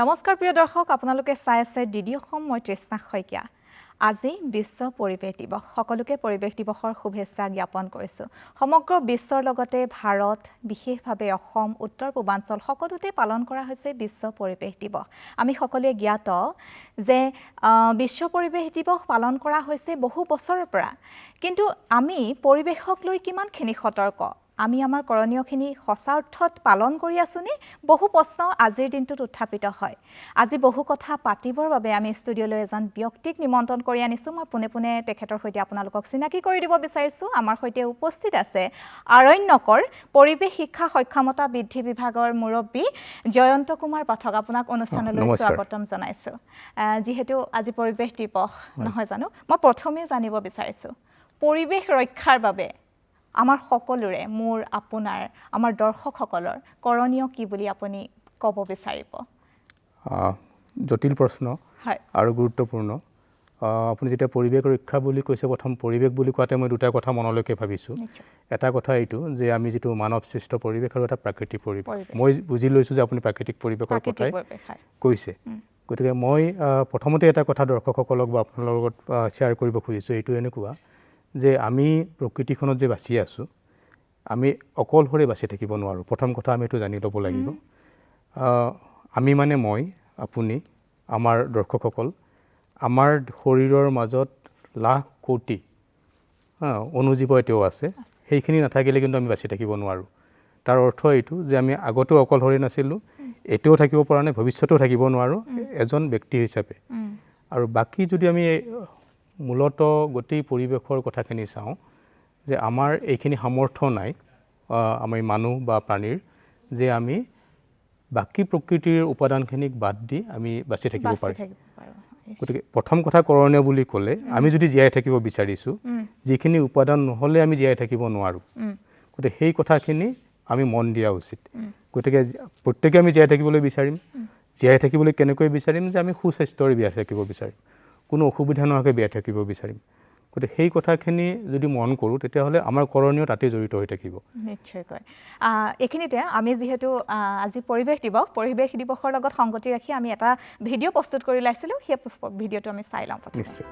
নমস্কাৰ প্ৰিয় দৰ্শক আপোনালোকে চাই আছে ডিডি অসম মই তৃষ্ণা শইকীয়া আজি বিশ্ব পৰিৱেশ দিৱস সকলোকে পৰিৱেশ দিৱসৰ শুভেচ্ছা জ্ঞাপন কৰিছো সমগ্ৰ বিশ্বৰ লগতে ভাৰত বিশেষভাৱে অসম উত্তৰ পূৰ্বাঞ্চল সকলোতে পালন কৰা হৈছে বিশ্ব পৰিৱেশ দিৱস আমি সকলোৱে জ্ঞাত যে বিশ্ব পৰিৱেশ দিৱস পালন কৰা হৈছে বহু বছৰৰ পৰা কিন্তু আমি পৰিৱেশক লৈ কিমানখিনি সতৰ্ক আমি আমাৰ কৰণীয়খিনি সঁচা অৰ্থত পালন কৰি আছোনে বহু প্ৰশ্ন আজিৰ দিনটোত উত্থাপিত হয় আজি বহু কথা পাতিবৰ বাবে আমি ষ্টুডিঅলৈ এজন ব্যক্তিক নিমন্ত্ৰণ কৰি আনিছো মই পুনে তেখেতৰ সৈতে আপোনালোকক চিনাকি কৰি দিব বিচাৰিছো আমাৰ সৈতে উপস্থিত আছে আৰণ্যকৰ পৰিৱেশ শিক্ষা সক্ষমতা বৃদ্ধি বিভাগৰ মুৰব্বী জয়ন্ত কুমাৰ পাঠক আপোনাক অনুষ্ঠানলৈ স্বাগতম জনাইছো যিহেতু আজি পৰিৱেশ দিৱস নহয় জানো মই প্ৰথমে জানিব বিচাৰিছো পৰিৱেশ ৰক্ষাৰ বাবে আমাৰ সকলোৰে মোৰ আপোনাৰ আমাৰ দৰ্শকসকলৰ কৰণীয় কি বুলি আপুনি ক'ব বিচাৰিব জটিল প্ৰশ্ন আৰু গুৰুত্বপূৰ্ণ আপুনি যেতিয়া পৰিৱেশ ৰক্ষা বুলি কৈছে প্ৰথম পৰিৱেশ বুলি কোৱাতে মই দুটা কথা মনলৈকে ভাবিছো এটা কথা এইটো যে আমি যেটো মানৱ সৃষ্ট পৰিৱেশ আৰু এটা প্ৰাকৃতিক পৰিৱেশ মই বুজি লৈছো যে আপুনি প্ৰাকৃতিক পৰিৱেশৰ কথাই কৈছে গতিকে মই প্ৰথমতে এটা কথা দৰ্শকসকলক বা আপোনালোকৰ লগত শ্বেয়াৰ কৰিব খুজিছো এইটো এনেকুৱা যে আমি প্ৰকৃতিখনত যে বাছি আছো আমি অকলহৰে বাছি থাকিব নোৱাৰো প্ৰথম কথা আমি এটো জানি ল'ব লাগিব আমি মানে মই আপুনি আমাৰ দৰ্শকসকল আমাৰ শৰীৰৰ মাজত লাখ কোটি অনুজীৱ এটাও আছে সেইখিনি নাথাকিলে কিন্তু আমি বাছি থাকিব নোৱাৰো তাৰ অৰ্থ এইটো যে আমি আগতেও অকলহৰে নাছিলো এটাও থাকিব পৰা নাই ভৱিষ্যতেও থাকিব নোৱাৰো এজন ব্যক্তি হিচাপে আৰু বাকি যদি আমি মূলত গতি পৰিৱেশৰ কথাখিনি চাওঁ যে আমাৰ এইখিনি সামৰ্থ্য নাই আমি মানুহ বা প্ৰাণীৰ যে আমি বাকি প্ৰকৃতিৰ উপাদানখিনিক বাদ দি আমি বাছি থাকিব পাৰো গতিকে প্ৰথম কথা কৰণীয় বুলি ক'লে আমি যদি জীয়াই থাকিব বিচাৰিছো যিখিনি উপাদান নহলে আমি জীয়াই থাকিব নোৱাৰো গতিকে সেই কথাখিনি আমি মন দিয়া উচিত গতিকে প্ৰত্যেককে আমি জীয়াই থাকিবলৈ বিচাৰিম জীয়াই থাকিবলৈ কেনেকৈ বিচাৰিম যে আমি সুস্বাস্থ্যৰে জীয়াই থাকিব বিচাৰিম কোনো অসুবিধা নোহোৱাকৈ জীয়াই থাকিব বিচাৰিম গতিকে সেই কথাখিনি যদি মন কৰো তেতিয়াহলে আমাৰ কৰণীয় তাতে জড়িত হৈ থাকিব নিশ্চয়কৈ এখিনিতে আমি যেহেতু আজি পৰিৱেশ দিৱসৰ লগত সংগতি ৰাখি আমি এটা ভিডিঅ' প্ৰস্তুত কৰি লাইছিলো সেই ভিডিঅ'টো আমি চাই লওঁ নিশ্চয়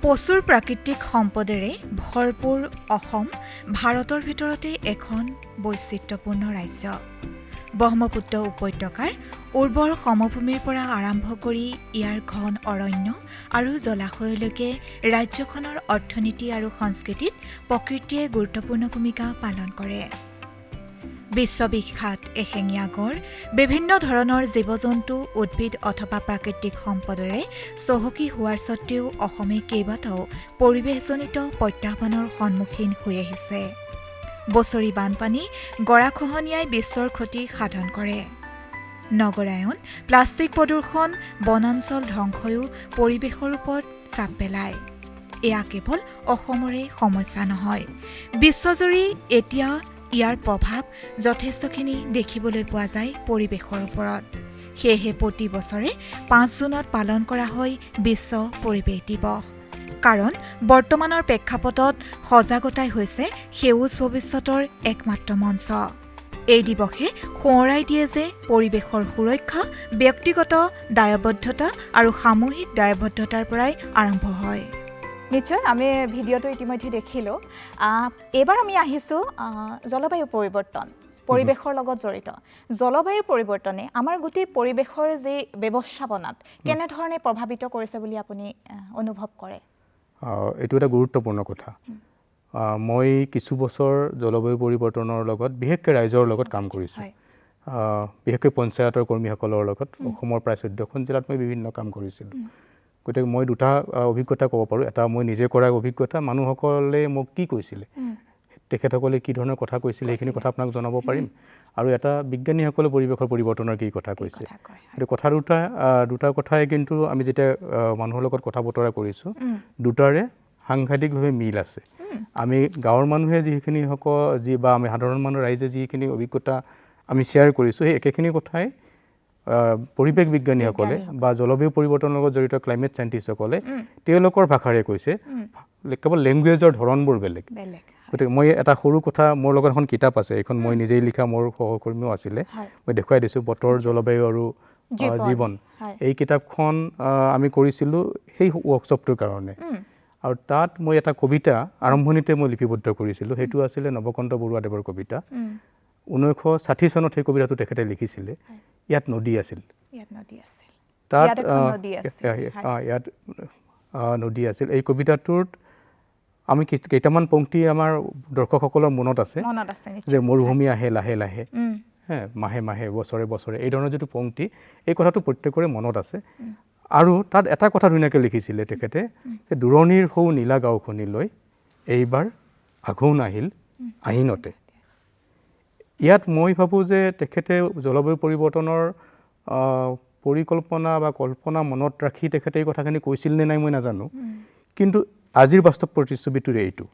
প্ৰচুৰ প্ৰাকৃতিক সম্পদেৰে ভৰপূৰ অসম ভাৰতৰ ভিতৰতে এখন বৈচিত্ৰ্যপূৰ্ণ ৰাজ্য ব্ৰহ্মপুত্ৰ উপত্যকাৰ উৰ্বৰ সমভূমিৰ পৰা আৰম্ভ কৰি ইয়াৰ ঘন অৰণ্য আৰু জলাশয়লৈকে ৰাজ্যখনৰ অৰ্থনীতি আৰু সংস্কৃতিত প্ৰকৃতিয়ে গুৰুত্বপূৰ্ণ ভূমিকা পালন কৰে বিশ্ববিখ্যাত এশিঙীয়া গড় বিভিন্ন ধৰণৰ জীৱ-জন্তু উদ্ভিদ অথবা প্ৰাকৃতিক সম্পদৰে চহকী হোৱাৰ স্বত্ত্বেও অসমে কেইবাটাও পৰিৱেশজনিত প্ৰত্যাহ্বানৰ সন্মুখীন হৈ আহিছে বছৰি বানপানী গৰাখহনীয়াই বিশ্বৰ ক্ষতি সাধন কৰে নগৰায়ন প্লাষ্টিক প্ৰদূষণ বনাঞ্চল ধ্বংসয়ো পৰিৱেশৰ ওপৰত চাপ পেলায় এয়া কেৱল অসমৰে সমস্যা নহয় বিশ্বজুৰি এতিয়া ইয়াৰ প্ৰভাৱ যথেষ্টখিনি দেখিবলৈ পোৱা যায় পৰিৱেশৰ ওপৰত সেয়েহে প্ৰতি বছৰে 5 জুনত পালন কৰা হয় বিশ্ব পৰিৱেশ দিৱস কাৰণ বৰ্তমানৰ প্ৰেক্ষাপটত সজাগতাই হৈছে সেউজ ভৱিষ্যতৰ একমাত্ৰ মঞ্চ এই দিৱসে সোঁৱৰাই দিয়ে যে পৰিৱেশৰ সুৰক্ষা ব্যক্তিগত দায়বদ্ধতা আৰু সামূহিক দায়বদ্ধতাৰ পৰাই আৰম্ভ হয় নিশ্চয় আমি ভিডিঅ'টো ইতিমধ্যে দেখিলো এবাৰ আমি আহিছো জলবায়ু পৰিৱৰ্তন পৰিৱেশৰ লগত জড়িত জলবায়ু পৰিৱৰ্তনে আমাৰ গোটেই পৰিৱেশৰ যে ব্যৱস্থাপনাত কেনে ধৰণে প্ৰভাৱিত কৰিছে বুলি আপুনি অনুভৱ কৰে এইটো এটা গুৰুত্বপূৰ্ণ কথা মই কিছু বছৰ জলবায়ু পৰিৱৰ্তনৰ লগত বিশেষকৈ ৰাইজৰ লগত কাম কৰিছো বিশেষকৈ পঞ্চায়তৰ কৰ্মীসকলৰ লগত অসমৰ প্ৰায় 14খন জিলাত মই বিভিন্ন কাম কৰিছিলো গতিকে মই দুটা অভিজ্ঞতা ক'ব পাৰো এটা মই নিজে কৰা অভিজ্ঞতা মানুহসকলে মোক কি কৈছিলে তেখেতসকলে কি ধৰণৰ কথা কৈছিলে এইখিনি কথা আপোনাক জনাব পাৰিম আৰু এটা বিজ্ঞানীসকলে পৰিৱেশৰ পৰিৱৰ্তনৰ কি কথা কৈছে এই কথা দুটা কথাই কিন্তু আমি যেতিয়া মানুহৰ লগত কথা বতৰা কৰিছো দুটাৰে সাংঘাতিকভাৱে মিল আছে আমি গাঁৱৰ মানুহে যিখিনি বা আমি সাধাৰণ মানুহ ৰাইজে যিখিনি অভিজ্ঞতা আমি শ্বেয়াৰ কৰিছো সেই একেখিনি কথাই পৰিৱেশ বিজ্ঞানীসকলে বা জলবায়ু পৰিৱৰ্তনৰ লগত জড়িত ক্লাইমেট চাইণ্টিষ্টসকলে তেওঁলোকৰ ভাষাৰে কৈছে কেৱল লেংগুৱেজৰ ধৰণবোৰ বেলেগ গতিকে মই এটা সৰু কথা, মোৰ লগত এখন কিতাপ আছে, এইখন মই নিজেই লিখা, মোৰ সহকৰ্মীও আছিলে, মই দেখুৱাই দিছোঁ, বতৰ, জলবায়ু আৰু জীৱন। এই কিতাপখন আমি কৰিছিলোঁ সেই ৱৰ্কশ্বপটোৰ কাৰণে, আৰু তাত মই এটা কবিতা আৰম্ভণিতে মই লিপিবদ্ধ কৰিছিলোঁ, সেইটো আছিলে নৱকান্ত বৰুৱাদেৱৰ কবিতা। 1960 চনত সেই কবিতাটো তেখেতে লিখিছিলে, ইয়াত নদী আছিল, তাত ইয়াত নদী আছিল। এই কবিতাটোত আমি কেইটামান পংক্তি আমাৰ দৰ্শকসকলৰ মনত আছে যে মৰুভূমি আহে লাহে লাহে, মাহে মাহে, বছৰে বছৰে, এই ধৰণৰ যিটো পংক্তি, এই কথাটো প্ৰত্যেকৰে মনত আছে। আৰু তাত এটা কথা ধুনীয়াকৈ লিখিছিলে তেখেতে, যে দূৰণিৰ সৌ নীলা গাঁওখনিলৈ এইবাৰ আঘোণ আহিল আহিনতে। ইয়াত মই ভাবোঁ যে তেখেতে জলবায়ু পৰিৱৰ্তনৰ পৰিকল্পনা বা কল্পনা মনত ৰাখি তেখেতে এই কথাখিনি কৈছিল নে নাই মই নাজানো, কিন্তু আজিৰ বাস্তৱ প্ৰতিচ্ছবিটোৰে এইটো।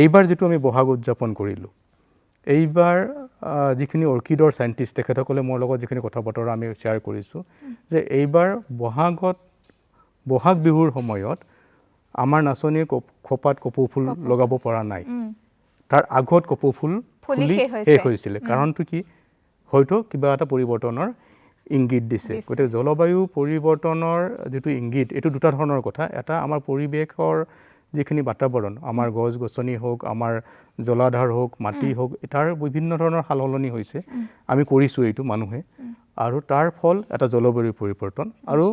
এইবাৰ যিটো আমি বহাগ উদযাপন কৰিলোঁ, এইবাৰ যিখিনি অৰ্কিডৰ চাইণ্টিষ্ট তেখেতসকলে মোৰ লগত যিখিনি কথা বতৰা আমি শ্বেয়াৰ কৰিছোঁ, যে এইবাৰ বহাগ বিহুৰ সময়ত আমাৰ নাচনীয়ে খোপাত কপৌ ফুল লগাব পৰা নাই, তাৰ আগত কপৌ ফুল ফুলি শেষ হৈছিলে। কাৰণটো কি? হয়তো কিবা এটা পৰিৱৰ্তনৰ ইংগিত দিছে। গতিকে জলবায়ু পৰিৱৰ্তনৰ যিটো ইংগিত, এইটো দুটা ধৰণৰ কথা। এটা আমাৰ পৰিৱেশৰ যিখিনি বাতাবৰণ, আমাৰ গছ গছনি হওক, আমাৰ জলাধাৰ হওক, মাটি হওক, তাৰ বিভিন্ন ধৰণৰ সাল সলনি হৈছে, আমি কৰিছোঁ এইটো মানুহে, আৰু তাৰ ফল এটা জলবায়ু পৰিৱৰ্তন। আৰু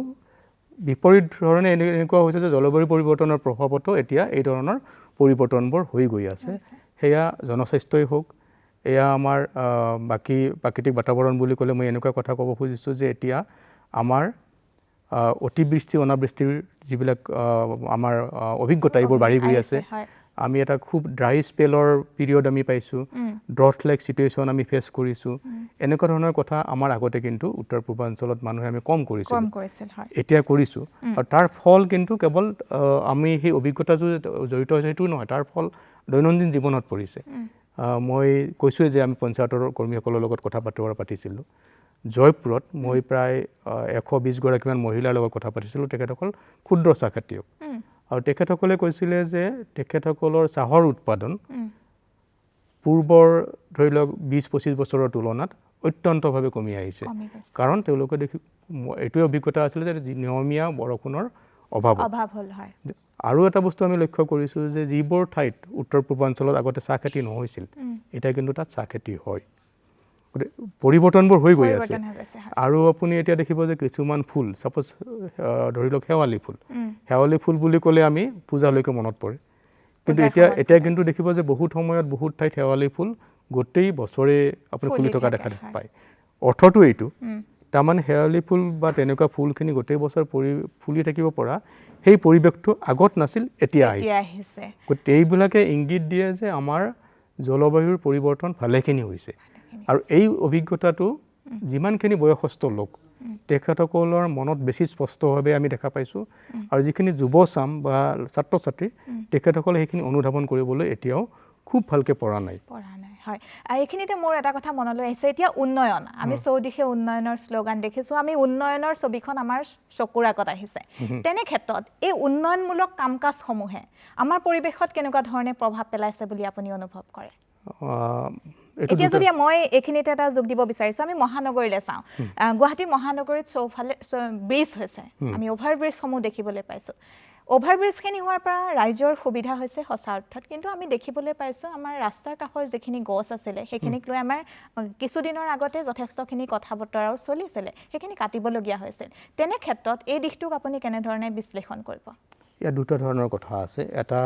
বিপৰীত ধৰণে এনেকুৱা হৈছে যে জলবায়ু পৰিৱৰ্তনৰ প্ৰভাৱতো এতিয়া এই ধৰণৰ পৰিৱৰ্তনবোৰ হৈ গৈ আছে। সেয়া জনস্বাস্থ্যই হওক, এয়া আমাৰ বাকী প্ৰাকৃতিক বাতাবৰণ বুলি ক'লে মই এনেকুৱা কথা ক'ব খুজিছোঁ যে এতিয়া আমাৰ অতিবৃষ্টি অনাবৃষ্টিৰ যিবিলাক আমাৰ অভিজ্ঞতা, এইবোৰ বাঢ়ি গৈ আছে। আমি এটা খুব ড্ৰাই স্পেলৰ পিৰিয়ড আমি পাইছোঁ, ড্ৰট লাইক চিটুৱেশ্যন আমি ফেচ কৰিছোঁ। এনেকুৱা ধৰণৰ কথা আমাৰ আগতে কিন্তু উত্তৰ পূৰ্বাঞ্চলত মানুহে আমি কম কৰিছিলোঁ, এতিয়া কৰিছোঁ। আৰু তাৰ ফল কিন্তু কেৱল আমি সেই অভিজ্ঞতাটো জড়িত হৈছে সেইটো নহয়, তাৰ ফল দৈনন্দিন জীৱনত পৰিছে। মই কৈছোঁৱে যে আমি পঞ্চায়তৰ কৰ্মীসকলৰ লগত কথা পাতিছিলোঁ। জয়পুৰত মই প্ৰায় 120 গৰাকীমান মহিলাৰ লগত কথা পাতিছিলোঁ, তেখেতসকল ক্ষুদ্ৰ চাহ খেতিয়ক, আৰু তেখেতসকলে কৈছিলে যে তেখেতসকলৰ চাহৰ উৎপাদন পূৰ্বৰ ধৰি লওক 20-25 বছৰৰ তুলনাত অত্যন্তভাৱে কমি আহিছে। কাৰণ তেওঁলোকে এইটোৱে অভিজ্ঞতা আছিলে যে নিয়মীয়া বৰষুণৰ অভাৱ হ'ল। আৰু এটা বস্তু আমি লক্ষ্য কৰিছোঁ যে যিবোৰ ঠাইত উত্তৰ পূৰ্বাঞ্চলত আগতে চাহ খেতি নহৈছিল, এতিয়া কিন্তু তাত চাহ খেতি হয়। গতিকে পৰিৱৰ্তনবোৰ হৈ গৈ আছে। আৰু আপুনি এতিয়া দেখিব যে কিছুমান ফুল, ছাপ'জ ধৰি লওক শেৱালি ফুল বুলি ক'লে আমি পূজালৈকে মনত পৰে, কিন্তু এতিয়া কিন্তু দেখিব যে বহুত সময়ত বহুত ঠাইত শেৱালি ফুল গোটেই বছৰে আপুনি ফুলি থকা দেখা পায়। অৰ্থটো এইটো, তাৰমানে শেৱালি ফুল বা তেনেকুৱা ফুলখিনি গোটেই বছৰ ফুলি থাকিব পৰা সেই পৰিৱেশটো আগত নাছিল, এতিয়া আহিছে। গতিকে এইবিলাকে ইংগিত দিয়ে যে আমাৰ জলবায়ুৰ পৰিৱৰ্তন ভালেখিনি হৈছে। আৰু এই অভিজ্ঞতাটো যিমানখিনি বয়সস্থ লোক, তেখেতসকলৰ মনত বেছি স্পষ্টভাৱে আমি দেখা পাইছোঁ। আৰু যিখিনি যুৱচাম বা ছাত্ৰ ছাত্ৰী, তেখেতসকলে সেইখিনি অনুধাৱন কৰিবলৈ এতিয়াও খুব ভালকৈ পৰা নাই। হয়, এইখিনিতে মোৰ এটা কথা মনলৈ আহিছে, এতিয়া উন্নয়ন, আমি চৌদিশে উন্নয়নৰ শ্লোগান দেখিছোঁ, আমি উন্নয়নৰ ছবিখন আমাৰ চকুৰ আগত আহিছে। তেনে ক্ষেত্ৰত এই উন্নয়নমূলক কাম কাজসমূহে আমাৰ পৰিৱেশত কেনেকুৱা ধৰণে প্ৰভাৱ পেলাইছে বুলি আপুনি অনুভৱ কৰে? এতিয়া যদি মই এইখিনিতে এটা যোগ দিব বিচাৰিছোঁ, আমি মহানগৰীলৈ চাওঁ, গুৱাহাটী মহানগৰীত চৌফালে ব্ৰিজ হৈছে, আমি অভাৰব্ৰিজসমূহ দেখিবলৈ পাইছোঁ। অভাৰব্ৰিজখিনি হোৱাৰ পৰা ৰাইজৰ সুবিধা হৈছে সঁচা অৰ্থত, কিন্তু আমি দেখিবলৈ পাইছোঁ আমাৰ ৰাস্তাৰ কাষৰ যিখিনি গছ আছিলে সেইখিনিক লৈ আমাৰ কিছুদিনৰ আগতে যথেষ্টখিনি কথা বতৰাও চলিছিলে, সেইখিনি কাটিবলগীয়া হৈছিল। তেনে ক্ষেত্ৰত এই দিশটোক আপুনি কেনেধৰণে বিশ্লেষণ কৰিব? ইয়াত দুটা ধৰণৰ কথা আছে। এটা,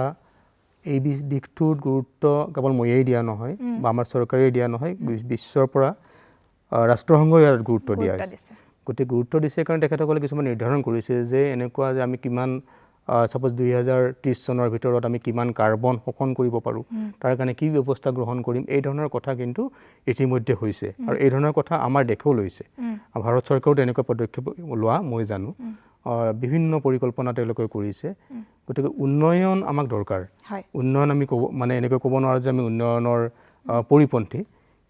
এই দিশটোত গুৰুত্ব কেৱল ময়েই দিয়া নহয় বা আমাৰ চৰকাৰেই দিয়া নহয়, বিশ্বৰ পৰা ৰাষ্ট্ৰসংঘই ইয়াত গুৰুত্ব দিয়া হৈছে। গতিকে গুৰুত্ব দিছে কাৰণ তেখেতসকলে কিছুমান নিৰ্ধাৰণ কৰিছে যে এনেকুৱা যে আমি কিমান ছাপ'জ 2030 চনৰ ভিতৰত আমি কিমান কাৰ্বন শোষণ কৰিব পাৰোঁ, তাৰ কাৰণে কি ব্যৱস্থা গ্ৰহণ কৰিম, এই ধৰণৰ কথা কিন্তু ইতিমধ্যে হৈছে। আৰু এই ধৰণৰ কথা আমাৰ দেশেও লৈছে, ভাৰত চৰকাৰেও তেনেকুৱা পদক্ষেপ লোৱা মই জানো, বিভিন্ন পৰিকল্পনা তেওঁলোকে কৰিছে। গতিকে উন্নয়ন আমাক দৰকাৰ। উন্নয়ন আমি এনেকৈ ক'ব নোৱাৰোঁ যে আমি উন্নয়নৰ পৰিপন্থী,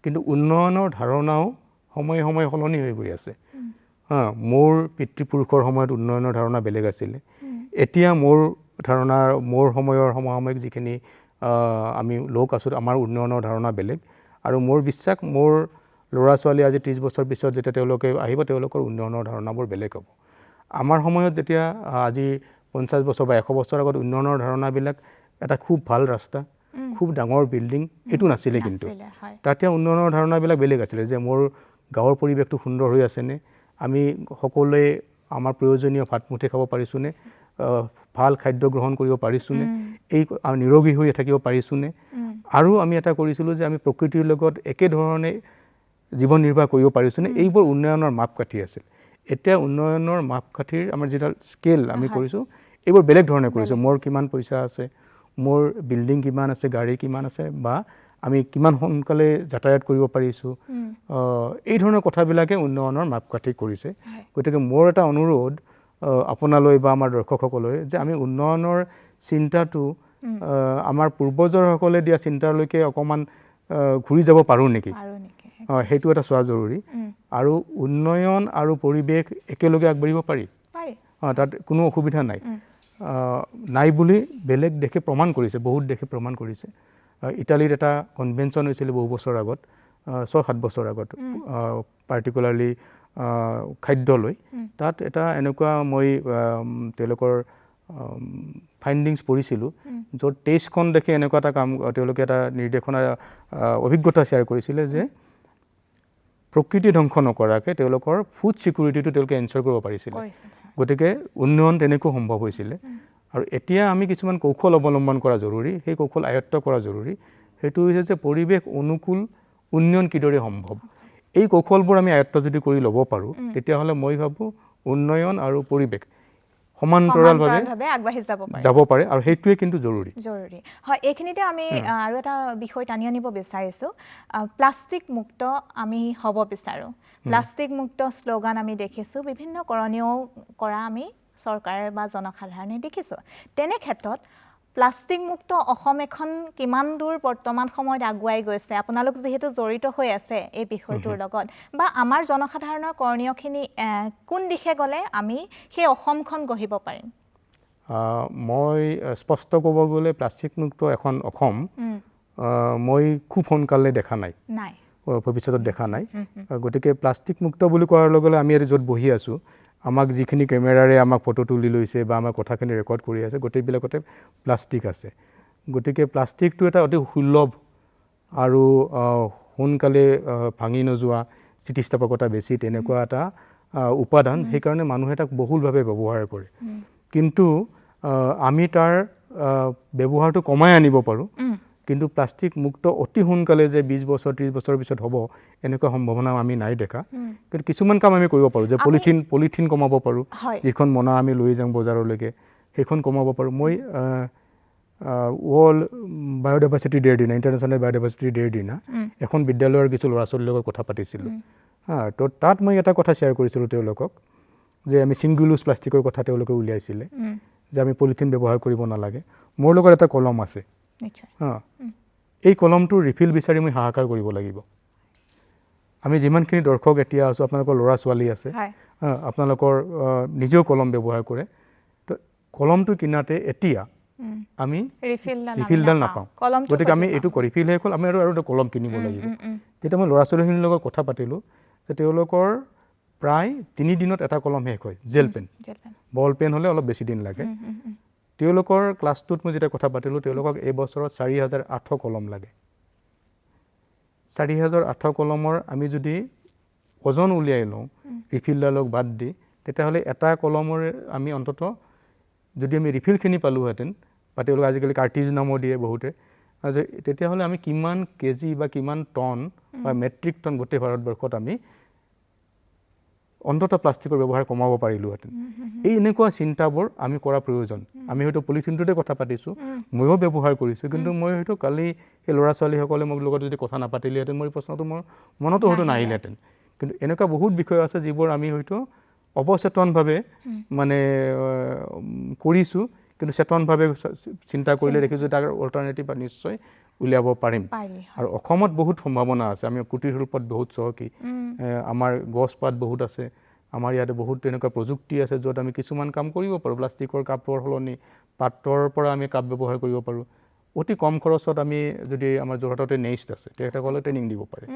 কিন্তু উন্নয়নৰ ধাৰণাও সময়ে সময়ে সলনি হৈ গৈ আছে। মোৰ পিতৃপুৰুষৰ সময়ত উন্নয়নৰ ধাৰণা বেলেগ আছিলে, এতিয়া মোৰ সময়ৰ সমসাময়িক যিখিনি আমি লোক আছোঁ, আমাৰ উন্নয়নৰ ধাৰণা বেলেগ। আৰু মোৰ বিশ্বাস মোৰ ল'ৰা ছোৱালী আজি 30 বছৰ পিছত যেতিয়া তেওঁলোকে আহিব তেওঁলোকৰ উন্নয়নৰ ধাৰণাবোৰ বেলেগ হ'ব। আমাৰ সময়ত যেতিয়া আজি 50 বছৰ বা 100 বছৰ আগত উন্নয়নৰ ধাৰণাবিলাক এটা খুব ভাল ৰাস্তা, খুব ডাঙৰ বিল্ডিং এইটো নাছিলে, কিন্তু তেতিয়া উন্নয়নৰ ধাৰণাবিলাক বেলেগ আছিলে, যে মোৰ গাঁৱৰ পৰিৱেশটো সুন্দৰ হৈ আছেনে, আমি সকলোৱে আমাৰ প্ৰয়োজনীয় ভাতমুঠি খাব পাৰিছোঁনে, ভাল খাদ্য গ্ৰহণ কৰিব পাৰিছোঁনে, এই নিৰোগী হৈ থাকিব পাৰিছোঁনে। আৰু আমি এটা কৰিছিলোঁ যে আমি প্ৰকৃতিৰ লগত একেধৰণে জীৱন নিৰ্বাহ কৰিব পাৰিছোঁনে, এইবোৰ উন্নয়নৰ মাপকাঠি আছিল। এতিয়া উন্নয়নৰ মাপকাঠিৰ আমাৰ যিডাল স্কেল আমি কৰিছোঁ এইবোৰ বেলেগ ধৰণে কৰিছোঁ। মোৰ কিমান পইচা আছে, মোৰ বিল্ডিং কিমান আছে, গাড়ী কিমান আছে, বা আমি কিমান সোনকালে যাতায়াত কৰিব পাৰিছোঁ, এই ধৰণৰ কথাবিলাকে উন্নয়নৰ মাপকাঠি কৰিছে। গতিকে মোৰ এটা অনুৰোধ আপোনালৈ বা আমাৰ দৰ্শকসকললৈ যে আমি উন্নয়নৰ চিন্তাটো আমাৰ পূৰ্বজসকলে দিয়া চিন্তালৈকে অকণমান ঘূৰি যাব পাৰোঁ নেকি, সেইটো এটা চোৱা জৰুৰী। আৰু উন্নয়ন আৰু পৰিৱেশ একেলগে আগবাঢ়িব পাৰি, তাত কোনো অসুবিধা নাই বুলি বেলেগ দেশে প্ৰমাণ কৰিছে, বহুত দেশে প্ৰমাণ কৰিছে। ইটালীত এটা কনভেনশ্যন হৈছিলে বহু বছৰ আগত, 6-7 বছৰ আগত, পাৰ্টিকুলাৰলি খাদ্যলৈ। তাত এটা এনেকুৱা মই তেওঁলোকৰ ফাইণ্ডিংছ পঢ়িছিলোঁ, য'ত 23খন দেশে এনেকুৱা এটা কাম তেওঁলোকে এটা নিৰ্দেশনা অভিজ্ঞতা শ্বেয়াৰ কৰিছিলে যে প্ৰকৃতি ধ্বংস নকৰাকৈ তেওঁলোকৰ ফুড ছিকিউৰিটিটো তেওঁলোকে এনশ্যোৰ কৰিব পাৰিছিলে। গতিকে উন্নয়ন তেনেকৈ সম্ভৱ হৈছিলে। আৰু এতিয়া আমি কিছুমান কৌশল অৱলম্বন কৰা জৰুৰী, সেই কৌশল আয়ত্ব কৰা জৰুৰী। সেইটো হৈছে যে পৰিৱেশ অনুকূল উন্নয়ন কিদৰে সম্ভৱ। এই কৌশলবোৰ আমি আয়ত্ব যদি কৰি ল'ব পাৰোঁ তেতিয়াহ'লে মই ভাবোঁ উন্নয়ন আৰু পৰিৱেশ সমান্তৰালভাৱে আগবাঢ়ি যাব পাৰে, আৰু সেইটোৱে কিন্তু জৰুৰী। হয়, এইখিনিতে আমি আৰু এটা বিষয় টানি আনিব বিচাৰিছোঁ, প্লাষ্টিক মুক্ত আমি হ'ব বিচাৰোঁ। প্লাষ্টিক মুক্ত শ্লোগান আমি দেখিছোঁ, বিভিন্ন কৰণীয় কৰা আমি চৰকাৰে বা জনসাধাৰণে দেখিছোঁ। তেনে ক্ষেত্ৰত প্লাষ্টিক মুক্ত অসম এখন কিমান দূৰ বৰ্তমান সময়ত আগুৱাই গৈছে, আপোনালোক যিহেতু জড়িত হৈ আছে এই বিষয়টোৰ লগত, বা আমাৰ জনসাধাৰণৰ কৰণীয়খিনি কোন দিশে গ'লে আমি সেই অসমখন গঢ়িব পাৰিম? মই স্পষ্ট ক'ব গ'লে প্লাষ্টিক মুক্ত এখন অসম মই খুব সোনকালে দেখা নাই, ভৱিষ্যতত দেখা নাই। গতিকে প্লাষ্টিক মুক্ত বুলি কোৱাৰ লগে লগে আমি ইয়াতে য'ত বহি আছোঁ, আমাক যিখিনি কেমেৰাৰে আমাক ফটো তুলি লৈছে বা আমাৰ কথাখিনি ৰেকৰ্ড কৰি আছে, গোটেইবিলাকতে প্লাষ্টিক আছে। গতিকে প্লাষ্টিকটো এটা অতি সুলভ আৰু সোনকালে ভাঙি নোযোৱা, স্থিতিস্থাপকতা বেছি তেনেকুৱা এটা উপাদান, সেইকাৰণে মানুহে তাক বহুলভাৱে ব্যৱহাৰ কৰে। কিন্তু আমি তাৰ ব্যৱহাৰটো কমাই আনিব পাৰোঁ, কিন্তু প্লাষ্টিক মুক্ত অতি সোনকালে যে 20 বছৰ 30 বছৰৰ পিছত হ'ব এনেকুৱা সম্ভাৱনা আমি নাই দেখা। কিন্তু কিছুমান কাম আমি কৰিব পাৰোঁ, যে পলিথিন কমাব পাৰোঁ, যিখন মোনা আমি লৈ যাওঁ বজাৰলৈকে সেইখন কমাব পাৰোঁ। মই ৱৰ্ল্ড বায়'ডাইভাৰ্চিটি ডে'ৰ দিনা, ইণ্টাৰনেশ্যনেল বায়'ডাইভাৰ্চিটি ডে'ৰ দিনা এখন বিদ্যালয়ৰ কিছু ল'ৰা ছোৱালীৰ লগত কথা পাতিছিলোঁ। তো তাত মই এটা কথা শ্বেয়াৰ কৰিছিলোঁ তেওঁলোকক, যে আমি ছিংগল ইউজ প্লাষ্টিকৰ কথা তেওঁলোকে উলিয়াইছিলে, যে আমি পলিথিন ব্যৱহাৰ কৰিব নালাগে। মোৰ লগত এটা কলম আছে, এই কলমটোৰ ৰিফিল বিচাৰি মই হাহাকাৰ কৰিব লাগিব। আমি যিমানখিনি দৰ্শক এতিয়া আছোঁ, আপোনালোকৰ ল'ৰা ছোৱালী আছে, আপোনালোকৰ নিজেও কলম ব্যৱহাৰ কৰে, তো কলমটো কিনাতে এতিয়া আমি ৰিফিলডাল নাপাওঁ। গতিকে আমি এইটো ৰিফিল শেষ হ'ল, আমি আৰু এটা কলম কিনিব লাগিব। তেতিয়া মই ল'ৰা ছোৱালীখিনিৰ লগত কথা পাতিলোঁ যে তেওঁলোকৰ প্ৰায় 3 দিনত এটা কলম শেষ হয়, জেল পেন। বল পেন হ'লে অলপ বেছি দিন লাগে। তেওঁলোকৰ ক্লাছটোত মই যেতিয়া কথা পাতিলোঁ, তেওঁলোকক এই বছৰত 4800 কলম লাগে। 4800 কলমৰ আমি যদি ওজন উলিয়াই লওঁ ৰিফিলডালক বাদ দি, তেতিয়াহ'লে এটা কলমৰে আমি অন্ততঃ যদি আমি ৰিফিলখিনি পালোহেঁতেন, বা তেওঁলোকে আজিকালি কাৰ্টিজ নামো দিয়ে বহুতে, তেতিয়াহ'লে আমি কিমান কেজি বা কিমান টন বা মেট্ৰিক টন গোটেই ভাৰতবৰ্ষত আমি অন্ততঃ প্লাষ্টিকৰ ব্যৱহাৰ কমাব পাৰিলোহেঁতেন। এই এনেকুৱা চিন্তাবোৰ আমি কৰা প্ৰয়োজন। আমি হয়তো পলিথিনটোতে কথা পাতিছোঁ, ময়ো ব্যৱহাৰ কৰিছোঁ, কিন্তু মই হয়তো কালি সেই ল'ৰা ছোৱালীসকলে মোৰ লগত যদি কথা নাপাতিলেহেঁতেন, মোৰ প্ৰশ্নটো মোৰ মনতো হয়তো নাহিলেহেঁতেন। কিন্তু এনেকুৱা বহুত বিষয় আছে যিবোৰ আমি হয়তো অৱচেতনভাৱে মানে কৰিছোঁ, কিন্তু চেতনভাৱে চিন্তা কৰিলে দেখিছোঁ তাৰ অল্টাৰনেটিভ নিশ্চয় উলিয়াব পাৰিম। আৰু অসমত বহুত সম্ভাৱনা আছে, আমি কুটিৰ শিল্পত বহুত চহকী, আমাৰ গছপাত বহুত আছে, আমাৰ ইয়াতে বহুত তেনেকুৱা প্ৰযুক্তি আছে য'ত আমি কিছুমান কাম কৰিব পাৰোঁ। প্লাষ্টিকৰ কাপৰ সলনি পাতৰ পৰা আমি কাপ ব্যৱহাৰ কৰিব পাৰোঁ, অতি কম খৰচত আমি যদি আমাৰ যোৰহাটতে নেক্সট আছে তেখেতসকলে ট্ৰেইনিং দিব পাৰে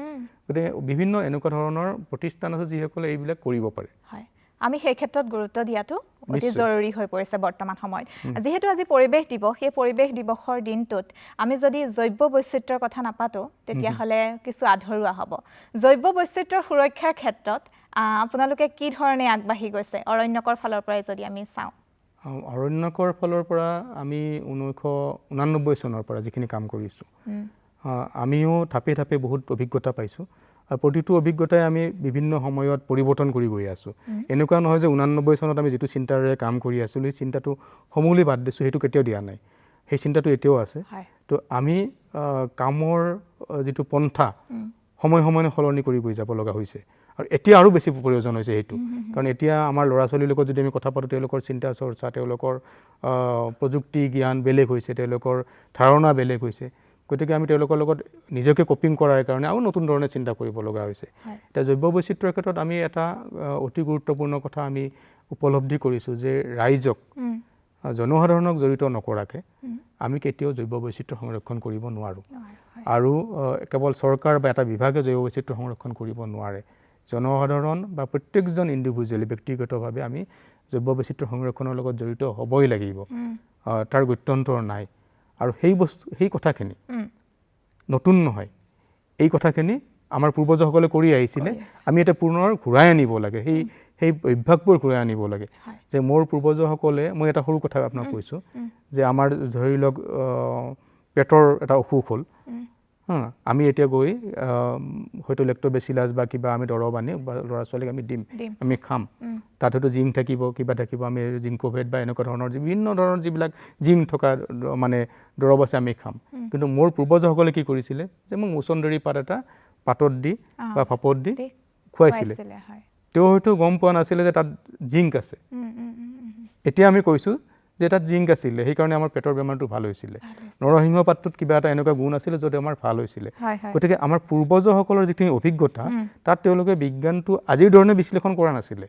গতিকে বিভিন্ন এনেকুৱা ধৰণৰ প্ৰতিষ্ঠান আছে যিসকলে এইবিলাক কৰিব পাৰে হয় আমি সেই ক্ষেত্ৰত গুৰুত্ব দিয়াটো অতি জৰুৰী হৈ পৰিছে বৰ্তমান সময়ত যেহেতু আজি পৰিৱেশ দিৱস সেই পৰিৱেশ দিৱসৰ দিনটোত আমি যদি জৈৱ বৈচিত্ৰ্যৰ কথা নাপাতো তেতিয়াহ'লে কিছু আধৰুৱা হ'ব জৈৱ বৈচিত্ৰ্যৰ সুৰক্ষাৰ ক্ষেত্ৰত আপোনালোকে কি ধৰণে আগবাঢ়ি গৈছে অৰণ্যকৰ ফালৰ পৰাই যদি আমি চাওঁ অৰণ্যকৰ ফালৰ পৰা আমি 1989 চনৰ পৰা যিখিনি কাম কৰিছোঁ আমিও থাপে থাপে বহুত অভিজ্ঞতা পাইছোঁ আৰু প্ৰতিটো অভিজ্ঞতাই আমি বিভিন্ন সময়ত পৰিৱৰ্তন কৰি গৈ আছোঁ এনেকুৱা নহয় যে 89 চনত আমি যিটো চিন্তাৰে কাম কৰি আছিলোঁ সেই চিন্তাটো সমূলি বাদ দিছোঁ সেইটো কেতিয়াও দিয়া নাই সেই চিন্তাটো এতিয়াও আছে তো আমি কামৰ যিটো পন্থা সময় সময়ে সলনি কৰি গৈ যাব লগা হৈছে আৰু এতিয়া আৰু বেছি প্ৰয়োজন হৈছে সেইটো কাৰণ এতিয়া আমাৰ ল'ৰা ছোৱালীৰ লগত যদি আমি কথা পাতোঁ তেওঁলোকৰ চিন্তা চৰ্চা তেওঁলোকৰ প্ৰযুক্তি জ্ঞান বেলেগ হৈছে তেওঁলোকৰ ধাৰণা বেলেগ হৈছে গতিকে আমি তেওঁলোকৰ লগত নিজকে কপিং কৰাৰ কাৰণে আৰু নতুন ধৰণে চিন্তা কৰিব লগা হৈছে এতিয়া জৈৱ বৈচিত্ৰ্যৰ ক্ষেত্ৰত আমি এটা অতি গুৰুত্বপূৰ্ণ কথা আমি উপলব্ধি কৰিছোঁ যে ৰাইজক জনসাধাৰণক জড়িত নকৰাকৈ আমি কেতিয়াও জৈৱ বৈচিত্ৰ্য সংৰক্ষণ কৰিব নোৱাৰোঁ আৰু কেৱল চৰকাৰ বা এটা বিভাগে জৈৱ বৈচিত্ৰ্য সংৰক্ষণ কৰিব নোৱাৰে জনসাধাৰণ বা প্ৰত্যেকজন ইণ্ডিভিজুৱেলি ব্যক্তিগতভাৱে আমি জৈৱ বৈচিত্ৰ্য সংৰক্ষণৰ লগত জড়িত হ'বই লাগিব তাৰ গত্যন্তৰ নাই আৰু সেই কথাখিনি নতুন নহয় এই কথাখিনি আমাৰ পূৰ্বজসকলে কৰি আহিছিলে আমি এটা পুনৰ ঘূৰাই আনিব লাগে সেই অভ্যাসবোৰ ঘূৰাই আনিব লাগে যে মোৰ পূৰ্বজসকলে মই এটা সৰু কথা আপোনাক কৈছোঁ যে আমাৰ ধৰি লওক পেটৰ এটা অসুখ হ'ল আমি এতিয়া গৈ হয়তো লেক্টোবেচিলাছ বা কিবা আমি দৰৱ আনি ল'ৰা ছোৱালীক আমি দিম আমি খাম তাত হয়তো জিংক থাকিব কিবা থাকিব আমি জিংকোভেট বা এনেকুৱা ধৰণৰ বিভিন্ন ধৰণৰ যিবিলাক জিংক থকা মানে দৰৱ আছে আমি খাম কিন্তু মোৰ পূৰ্বজসকলে কি কৰিছিলে যে মোক মুচন্দৰী পাত এটা পাতত দি বা ভাপত দি খুৱাইছিলে তেওঁ হয়তো গম পোৱা নাছিলে যে তাত জিংক আছে এতিয়া আমি কৈছোঁ যে তাত জিংক আছিলে সেইকাৰণে আমাৰ পেটৰ বেমাৰটো ভাল হৈছিলে নৰসিংহ পাতটোত কিবা এটা এনেকুৱা গুণ আছিলে য'ত আমাৰ ভাল হৈছিলে গতিকে আমাৰ পূৰ্বজসকলৰ যিখিনি অভিজ্ঞতা তাত তেওঁলোকে বিজ্ঞানটো আজিৰ ধৰণে বিশ্লেষণ কৰা নাছিলে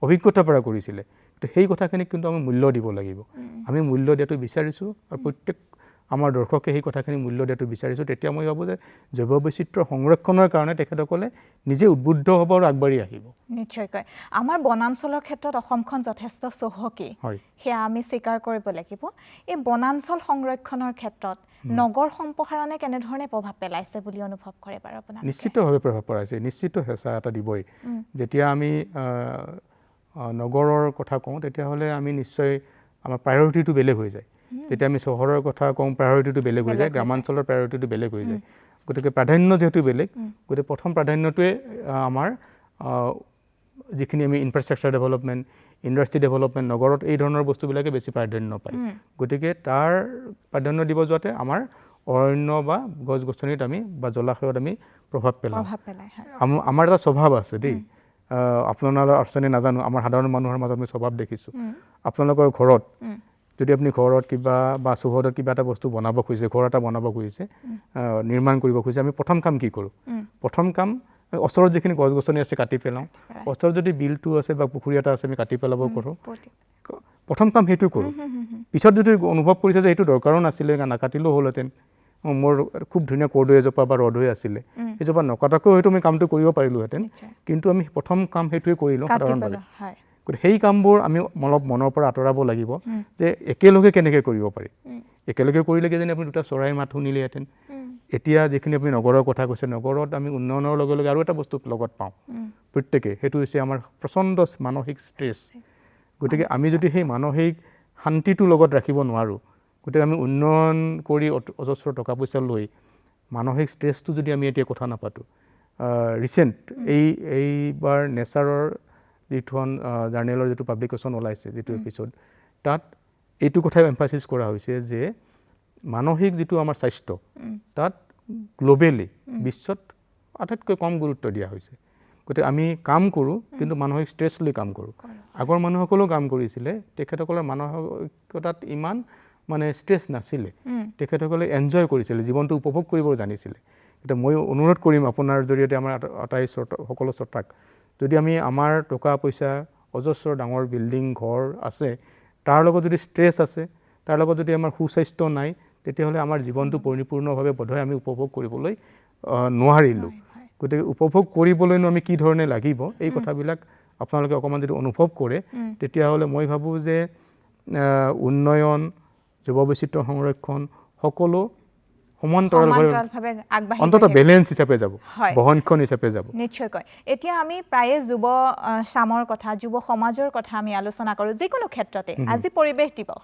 অভিজ্ঞতাৰ পৰা কৰিছিলে তো সেই কথাখিনিক কিন্তু আমি মূল্য দিব লাগিব আমি মূল্য দিয়াটো বিচাৰিছোঁ আৰু প্ৰত্যেক আমাৰ দৰ্শকে সেই কথাখিনি মূল্য দিয়াটো বিচাৰিছোঁ তেতিয়া মই ভাবোঁ যে জৈৱ বৈচিত্ৰ্য সংৰক্ষণৰ কাৰণে তেখেতসকলে নিজে উদ্বুদ্ধ হ'ব আৰু আগবাঢ়ি আহিব নিশ্চয়কৈ আমাৰ বনাঞ্চলৰ ক্ষেত্ৰত অসমখন যথেষ্ট চহকী সেয়া আমি স্বীকাৰ কৰিব লাগিব এই বনাঞ্চল সংৰক্ষণৰ ক্ষেত্ৰত নগৰ সম্প্ৰসাৰণে কেনেধৰণে প্ৰভাৱ পেলাইছে বুলি অনুভৱ কৰে বাৰু আপোনাক নিশ্চিতভাৱে প্ৰভাৱ পেলাইছে নিশ্চিত হেঁচা এটা দিবই যেতিয়া আমি নগৰৰ কথা কওঁ তেতিয়াহ'লে আমি নিশ্চয় আমাৰ প্ৰায়ৰিটিটো বেলেগ হৈ যায় যেতিয়া আমি চহৰৰ কথা কওঁ প্ৰায়ৰিটিটো বেলেগ হৈ যায় গ্ৰামাঞ্চলৰ প্ৰায়ৰিটিটো বেলেগ হৈ যায় গতিকে প্ৰাধান্য যিহেতু বেলেগ গতিকে প্ৰথম প্ৰাধান্যটোৱে আমাৰ যিখিনি আমি ইনফ্ৰাষ্ট্ৰাকচাৰ ডেভেলপমেণ্ট ইণ্ডাষ্ট্ৰি ডেভেলপমেণ্ট নগৰত এই ধৰণৰ বস্তুবিলাকে বেছি প্ৰাধান্য পায় গতিকে তাৰ প্ৰাধান্য দিব যোৱাতে আমাৰ অৰণ্য বা গছ গছনিত আমি বা জলাশয়ত আমি প্ৰভাৱ পেলাওঁ আমাৰ এটা স্বভাৱ আছে দেই আপোনালোকৰ আছেনে নাজানো আমাৰ সাধাৰণ মানুহৰ মাজত আমি স্বভাৱ দেখিছোঁ আপোনালোকৰ ঘৰত যদি আপুনি ঘৰত কিবা বা চৌহদত কিবা এটা বস্তু বনাব খুজিছে ঘৰ এটা বনাব খুজিছে নিৰ্মাণ কৰিব খুজিছে আমি প্ৰথম কাম কি কৰোঁ প্ৰথম কাম ওচৰত যিখিনি গছ গছনি আছে কাটি পেলাওঁ ওচৰত যদি বিলটো আছে বা পুখুৰী এটা আছে আমি কাটি পেলাব কৰোঁ প্ৰথম কাম সেইটো কৰোঁ পিছত যদি অনুভৱ কৰিছে যে সেইটো দৰকাৰো নাছিলে নাকাটিলেও হ'লহেঁতেন মোৰ খুব ধুনীয়া কৰ্দৈ এজোপা বা ৰদৈ আছিলে সেইজোপা নকটাকৈ হয়তো আমি কামটো কৰিব পাৰিলোহেঁতেন কিন্তু আমি প্ৰথম কাম সেইটোৱে কৰি লওঁ সাধাৰণভাৱে গতিকে সেই কামবোৰ আমি অলপ মনৰ পৰা আঁতৰাব লাগিব যে একেলগে কেনেকৈ কৰিব পাৰি একেলগে কৰিলে কিজানি আপুনি দুটা চৰাই মাত শুনিলেহেঁতেন এতিয়া যিখিনি আপুনি নগৰৰ কথা কৈছে নগৰত আমি উন্নয়নৰ লগে লগে আৰু এটা বস্তু লগত পাওঁ প্ৰত্যেকে সেইটো হৈছে আমাৰ প্ৰচণ্ড মানসিক ষ্ট্ৰেছ গতিকে আমি যদি সেই মানসিক শান্তিটোৰ লগত ৰাখিব নোৱাৰোঁ গতিকে আমি উন্নয়ন কৰি অজস্ৰ টকা পইচা লৈ মানসিক ষ্ট্ৰেছটো যদি আমি এতিয়া কথা নাপাতোঁ ৰিচেণ্ট এইবাৰ নেচাৰৰ যিখন জাৰ্নেলৰ যিটো পাব্লিকেশ্যন ওলাইছে যিটো এপিছ'ড তাত এইটো কথাই এমফাচিছ কৰা হৈছে যে মানসিক যিটো আমাৰ স্বাস্থ্য তাত গ্ল'বেলি বিশ্বত আটাইতকৈ কম গুৰুত্ব দিয়া হৈছে গতিকে আমি কাম কৰোঁ কিন্তু মানসিক ষ্ট্ৰেছ লৈ কাম কৰোঁ আগৰ মানুহসকলেও কাম কৰিছিলে তেখেতসকলৰ মানসিকতাত ইমান মানে ষ্ট্ৰেছ নাছিলে তেখেতসকলে এনজয় কৰিছিলে জীৱনটো উপভোগ কৰিব জানিছিলে এতিয়া মই অনুৰোধ কৰিম আপোনাৰ জৰিয়তে আমাৰ আটাই সকলো শ্ৰোতাক যদি আমি আমাৰ টকা পইচা অজস্ৰ ডাঙৰ বিল্ডিং ঘৰ আছে তাৰ লগত যদি ষ্ট্ৰেছ আছে তাৰ লগত যদি আমাৰ সুস্বাস্থ্য নাই তেতিয়াহ'লে আমাৰ জীৱনটো পৰিপূৰ্ণভাৱে বোধহয় আমি উপভোগ কৰিবলৈ নোৱাৰিলোঁ। গতিকে উপভোগ কৰিবলৈনো আমি কি ধৰণে লাগিব এই কথাবিলাক আপোনালোকে অকণমান যদি অনুভৱ কৰে তেতিয়াহ'লে মই ভাবোঁ যে উন্নয়ন, জৈৱ বৈচিত্ৰ্য সংৰক্ষণ সকলো সমান্তৰালভাৱে অন্ততঃ বেলেঞ্চ হিচাপে যাব, বহনক্ষম হিচাপে যাব। নিশ্চয়কৈ। এতিয়া আমি প্ৰায়ে যুৱ চামৰ কথা, যুৱ সমাজৰ কথা আমি আলোচনা কৰোঁ যিকোনো ক্ষেত্ৰতে। আজি পৰিৱেশ দিৱস,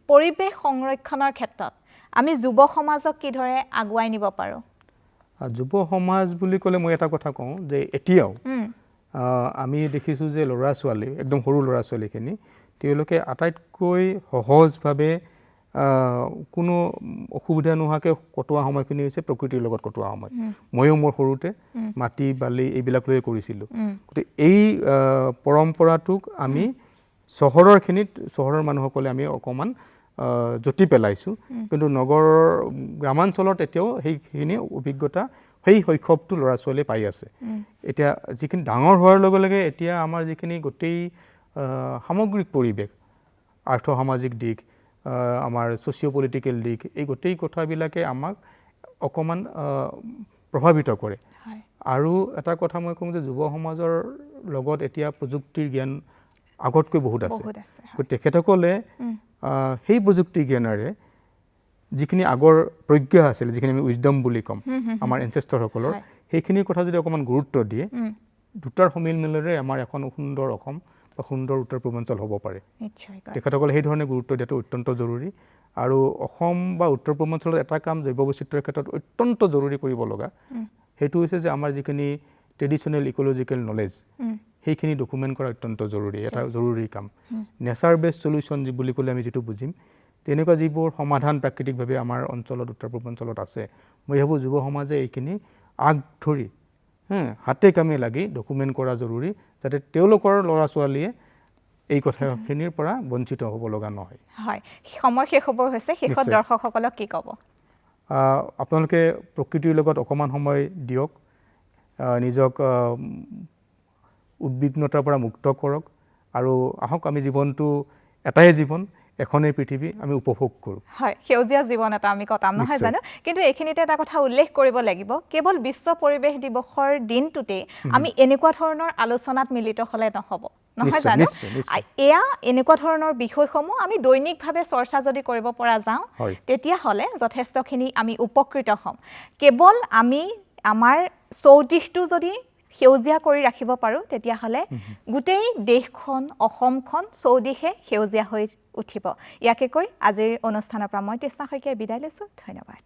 পৰিৱেশ সংৰক্ষণৰ ক্ষেত্ৰত আমি যুৱ সমাজক কিদৰে আগুৱাই নিব পাৰোঁ? যুৱ সমাজ বুলি ক'লে মই এটা কথা কওঁ যে এতিয়াও আমি দেখিছোঁ যে ল'ৰা ছোৱালী, একদম সৰু ল'ৰা ছোৱালীখিনি, তেওঁলোকে আটাইতকৈ সহজভাৱে কোনো অসুবিধা নোহোৱাকৈ কটোৱা সময়খিনি হৈছে প্ৰকৃতিৰ লগত কটোৱা সময়। ময়ো মোৰ সৰুতে মাটি বালি এইবিলাক লৈ কৰিছিলোঁ। গতিকে এই পৰম্পৰাটোক আমি চহৰৰ মানুহসকলে আমি অকণমান জটি পেলাইছোঁ, কিন্তু গ্ৰামাঞ্চলত এতিয়াও সেইখিনি অভিজ্ঞতা, সেই শৈশৱটো ল'ৰা ছোৱালীয়ে পাই আছে। এতিয়া যিখিনি ডাঙৰ হোৱাৰ লগে লগে এতিয়া আমাৰ যিখিনি গোটেই সামগ্ৰিক পৰিৱেশ, আৰ্থ-সামাজিক দিশ, আমাৰ ছ'চিঅ' পলিটিকেল দিশ, এই গোটেই কথাবিলাকে আমাক অকণমান প্ৰভাৱিত কৰে। আৰু এটা কথা মই কওঁ যে যুৱ সমাজৰ লগত এতিয়া প্ৰযুক্তিৰ জ্ঞান আগতকৈ বহুত আছে। তেখেতসকলে সেই প্ৰযুক্তি জ্ঞানেৰে যিখিনি আগৰ প্ৰজ্ঞা আছিল, যিখিনি আমি উইজডম বুলি ক'ম আমাৰ এনচেষ্টৰসকলৰ, সেইখিনিৰ কথা যদি অকণমান গুৰুত্ব দিয়ে, দুটাৰ সমিলমিলেৰে আমাৰ এখন সুন্দৰ অসম বা সুন্দৰ উত্তৰ পূৰ্বাঞ্চল হ'ব পাৰে। তেখেতসকলে সেই ধৰণে গুৰুত্ব দিয়াটো অত্যন্ত জৰুৰী। আৰু অসম বা উত্তৰ পূৰ্বাঞ্চলত এটা কাম জৈৱ বৈচিত্ৰ্যৰ ক্ষেত্ৰত অত্যন্ত জৰুৰী কৰিব লগা, সেইটো হৈছে যে আমাৰ যিখিনি ট্ৰেডিশ্যনেল ইক'লজিকেল নলেজ, সেইখিনি ডকুমেণ্ট কৰা অত্যন্ত জৰুৰী, এটা জৰুৰী কাম। নেচাৰ বেছড চলিউশ্যন বুলি ক'লে আমি যিটো বুজিম, তেনেকুৱা যিবোৰ সমাধান প্ৰাকৃতিকভাৱে আমাৰ অঞ্চলত, উত্তৰ পূৰ্বাঞ্চলত আছে, মই ভাবোঁ যুৱ সমাজে এইখিনি আগ ধৰি হাতে কামে লাগি ডকুমেণ্ট কৰা জৰুৰী, যাতে তেওঁলোকৰ ল'ৰা ছোৱালীয়ে এই কথাখিনিৰ পৰা বঞ্চিত হ'ব লগা নহয়। হয়, সময় শেষ হ'ব হৈছে, শেষত দৰ্শকসকলক কি ক'ব? আপোনালোকে প্ৰকৃতিৰ লগত অকণমান সময় দিয়ক, নিজক উদ্বিগ্নতাৰ পৰা মুক্ত কৰক, আৰু আহক আমি জীৱনটো এটাই জীৱন, এখনেই পৃথিৱী, আমি উপভোগ কৰোঁ। হয়, সেউজীয়া জীৱন এটা আমি কটাম, নহয় জানো? কিন্তু এইখিনিতে এটা কথা উল্লেখ কৰিব লাগিব, কেৱল বিশ্ব পৰিৱেশ দিৱসৰ দিনটোতেই আমি এনেকুৱা ধৰণৰ আলোচনাত মিলিত হ'লে নহ'ব, নহয় জানো? এয়া এনেকুৱা ধৰণৰ বিষয়সমূহ আমি দৈনিকভাৱে চৰ্চা যদি কৰিব পৰা যাওঁ, তেতিয়াহ'লে যথেষ্টখিনি আমি উপকৃত হ'ম। কেৱল আমি আমাৰ চৌদিশটো যদি সেউজীয়া কৰি ৰাখিব পাৰোঁ, তেতিয়াহ'লে গোটেই দেশখন, অসমখন চৌদিশে সেউজীয়া হৈ উঠিব। ইয়াকে কৈ আজিৰ অনুষ্ঠানৰ পৰা মই তৃষ্ণা শইকীয়াই বিদায় লৈছোঁ। ধন্যবাদ।